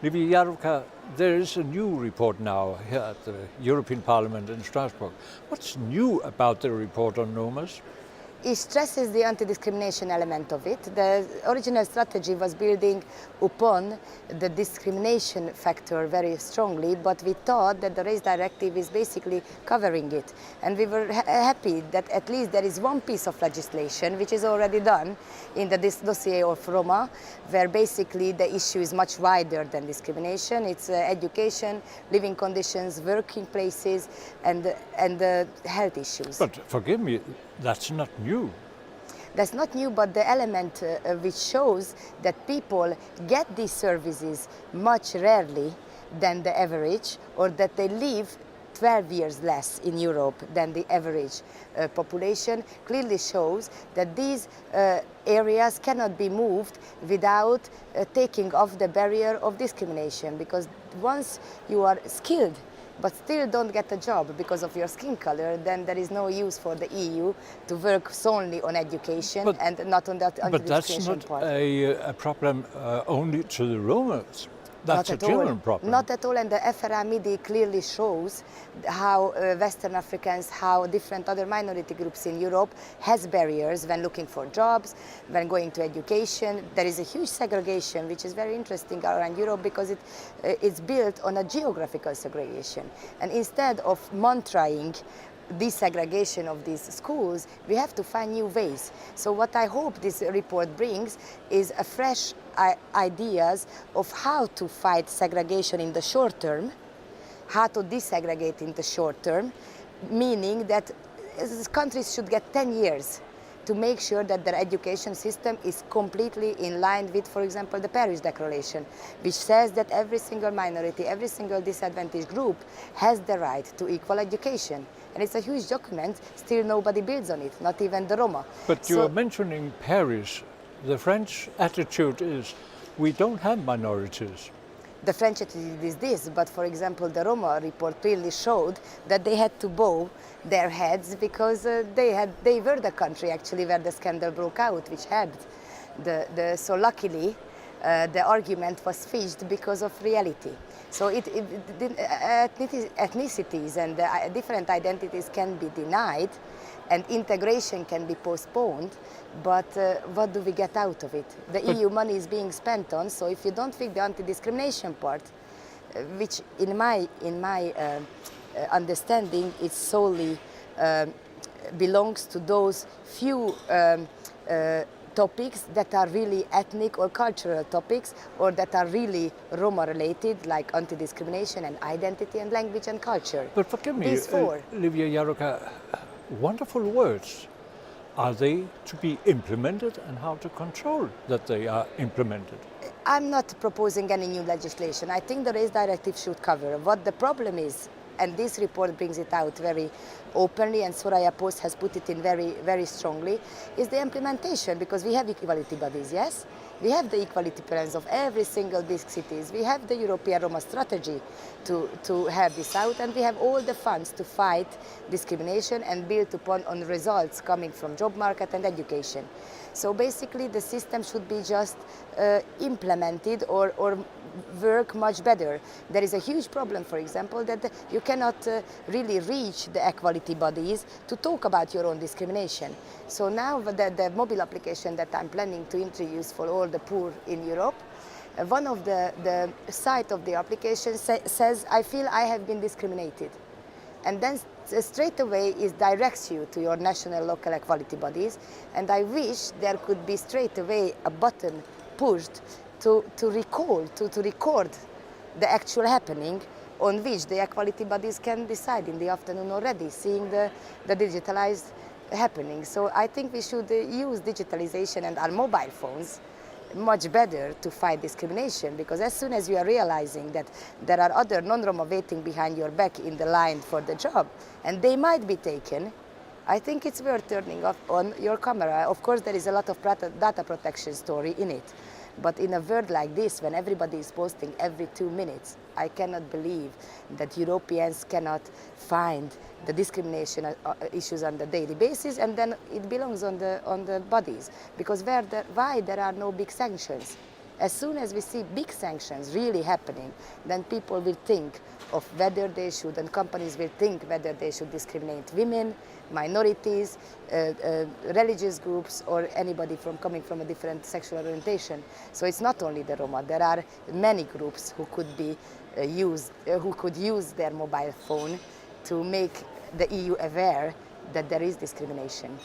Livia JAROKA, there is a new report now here at the European Parliament in Strasbourg. What's new about the report on Romas? It stresses the anti-discrimination element of it. The original strategy was building upon the discrimination factor very strongly, but we thought that the race directive is basically covering it. And we were happy that at least there is one piece of legislation which is already done in the dossier of Roma, where basically the issue is much wider than discrimination. It's education, living conditions, working places, and health issues. But forgive me, that's not new. That's not new, but the element which shows that people get these services much rarely than the average, or that they live 12 years less in Europe than the average population, clearly shows that these areas cannot be moved without taking off the barrier of discrimination, because once you are skilled but still don't get a job because of your skin color, then there is no use for the EU to work solely on education and not on that anti-discrimination part. But that's not a problem only to the Romas. That's a general problem. Not at all, and the FRA-MIDI clearly shows how Western Africans, how different other minority groups in Europe has barriers when looking for jobs, when going to education. There is a huge segregation, which is very interesting around Europe because it's built on a geographical segregation. And instead of mantraing desegregation of these schools, we have to find new ways. So what I hope this report brings is a fresh ideas of how to fight segregation in the short term, how to desegregate in the short term, meaning that countries should get 10 years to make sure that their education system is completely in line with, for example, the Paris Declaration, which says that every single minority, every single disadvantaged group has the right to equal education. And it's a huge document, still nobody builds on it, not even the Roma. But you are mentioning Paris. The French attitude is, we don't have minorities. The French attitude is this, but for example, the Roma report clearly showed that they had to bow their heads because they were the country actually where the scandal broke out, which helped. So luckily, the argument was fished because of reality. So ethnicities and different identities can be denied, and integration can be postponed, but what do we get out of it? The EU money is being spent on, so if you don't fix the anti-discrimination part, which in my understanding it solely belongs to those few topics that are really ethnic or cultural topics, or that are really Roma related, like anti-discrimination and identity and language and culture. But forgive me, These four. Livia JAROKA, wonderful words. Are they to be implemented, and how to control that they are implemented? I'm not proposing any new legislation. I think the race directive should cover. What the problem is, and this report brings it out very openly, and Soraya Post has put it in very, very strongly, is the implementation, because we have equality bodies, yes? We have the equality plans of every single big cities. We have the European Roma strategy to have this out, and we have all the funds to fight discrimination and build upon on results coming from job market and education. So basically the system should be just implemented or work much better. There is a huge problem, for example, that you cannot really reach the equality bodies to talk about your own discrimination. So now the mobile application that I'm planning to introduce for all the poor in Europe, one of the site of the application says, I feel I have been discriminated. And then straight away it directs you to your national local equality bodies, and I wish there could be straight away a button pushed to record the actual happening, on which the equality bodies can decide in the afternoon already, seeing the digitalized happening. So I think we should use digitalization and our mobile phones much better to fight discrimination, because as soon as you are realizing that there are other non-Roma waiting behind your back in the line for the job, and they might be taken, I think it's worth turning off on your camera. Of course, there is a lot of data protection story in it. But in a world like this, when everybody is posting every 2 minutes, I cannot believe that Europeans cannot find the discrimination issues on the daily basis, and then it belongs on the bodies. Because why there are no big sanctions? As soon as we see big sanctions really happening, then people will think of whether they should, and companies will think whether they should discriminate women, minorities, religious groups, or anybody coming from a different sexual orientation. So it's not only the Roma. There are many groups who could be who could use their mobile phone to make the EU aware that there is discrimination.